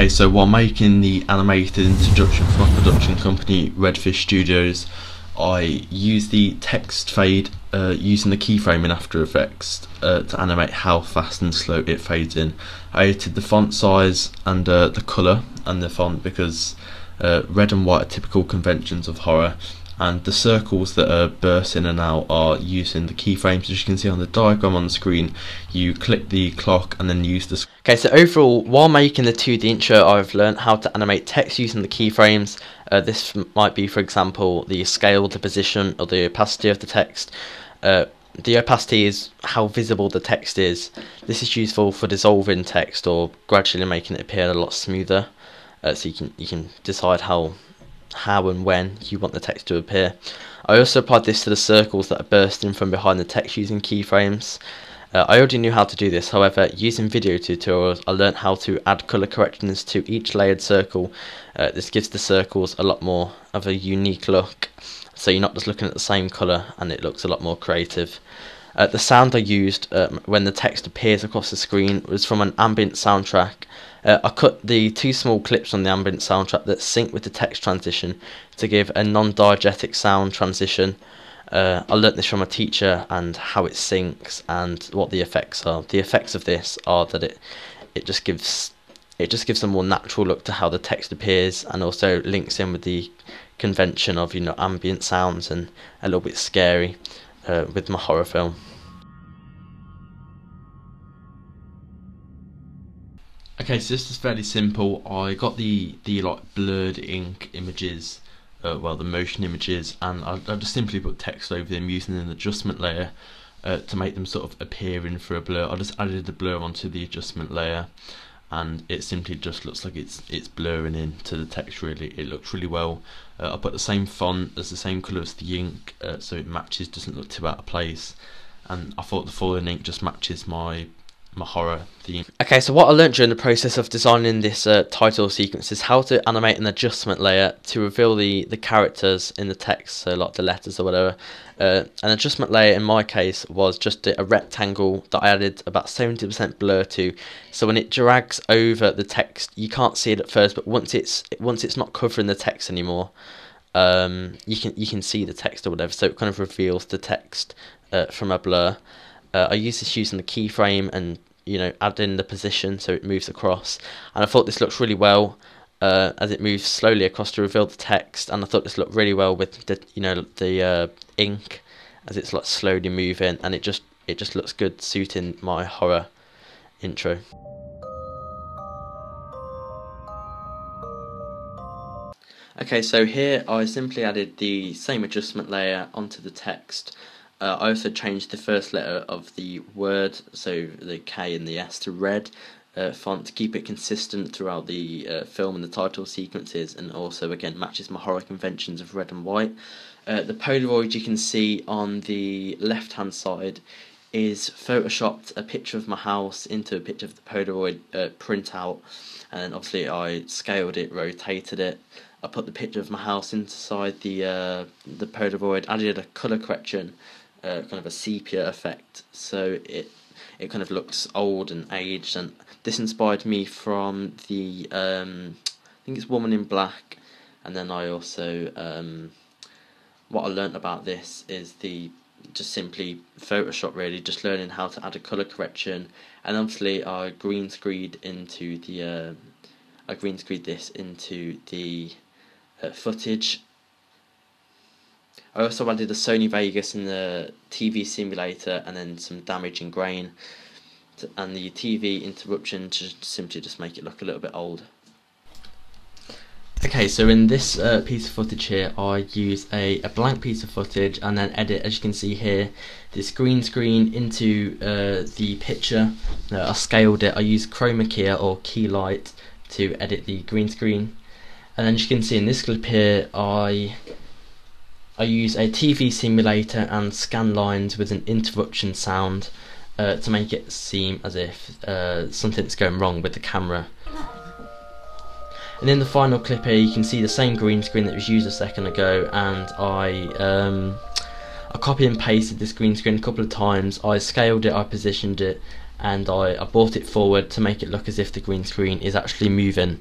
Okay, so while making the animated introduction for my production company, Redfish Studios, I used the text fade using the keyframe in After Effects to animate how fast and slow it fades in. I edited the font size and the colour and the font because red and white are typical conventions of horror, and the circles that are burst in and out are using the keyframes. As you can see on the diagram on the screen, you click the clock and then use the... Okay, so overall, while making the 2D intro, I've learned how to animate text using the keyframes. This might be, for example, the scale, the position, or the opacity of the text. The opacity is how visible the text is. This is useful for dissolving text or gradually making it appear a lot smoother. So you can decide how and when you want the text to appear. I also applied this to the circles that are bursting from behind the text using keyframes. I already knew how to do this, however, using video tutorials I learnt how to add colour corrections to each layered circle. This gives the circles a lot more of a unique look, so you're not just looking at the same colour and it looks a lot more creative. The sound I used when the text appears across the screen was from an ambient soundtrack. I cut the 2 small clips on the ambient soundtrack that sync with the text transition to give a non-diegetic sound transition. I learnt this from a teacher and how it syncs and what the effects are. The effects of this are that it just gives a more natural look to how the text appears, and also links in with the convention of, you know, ambient sounds and a little bit scary with my horror film. Okay, so this is fairly simple. I got the like blurred ink images, well, the motion images, and I just simply put text over them using an adjustment layer to make them sort of appear in for a blur. I just added the blur onto the adjustment layer, and it simply just looks like it's blurring into the text. Really, it looks really well. I put the same font as the same colour as the ink, so it matches, doesn't look too out of place. And I thought the falling ink just matches my horror theme. Okay, so what I learned during the process of designing this title sequence is how to animate an adjustment layer to reveal the characters in the text, so like the letters or whatever. An adjustment layer in my case was just a rectangle that I added about 70% blur to, so when it drags over the text you can't see it at first, but once it's not covering the text anymore, you can see the text or whatever, so it kind of reveals the text from a blur. I use this using the keyframe and, you know, add in the position so it moves across, and I thought this looks really well as it moves slowly across to reveal the text, and I thought this looked really well with the, you know, the ink as it's like slowly moving, and it just looks good suiting my horror intro. Okay, so here I simply added the same adjustment layer onto the text. I also changed the first letter of the word, so the K and the S, to red font to keep it consistent throughout the film and the title sequences, and also again matches my horror conventions of red and white. The Polaroid you can see on the left hand side is photoshopped a picture of my house into a picture of the Polaroid printout, and obviously I scaled it, rotated it. I put the picture of my house inside the Polaroid, added a colour correction, kind of a sepia effect, so it kind of looks old and aged, and this inspired me from the I think it's Woman in Black. And then I also what I learnt about this is just simply Photoshop, really, just learning how to add a colour correction, and obviously I green screened this into the footage. I also added a Sony Vegas in the TV simulator, and then some damage in grain, and the TV interruption to simply just make it look a little bit old. Okay, so in this piece of footage here, I use a blank piece of footage and then edit, as you can see here, this green screen into the picture. I scaled it. I used chroma key or key light to edit the green screen, and then as you can see in this clip here, I use a TV simulator and scan lines with an interruption sound to make it seem as if something's going wrong with the camera. And in the final clip here, you can see the same green screen that was used a second ago, and I copy and pasted this green screen a couple of times. I scaled it, I positioned it, and I brought it forward to make it look as if the green screen is actually moving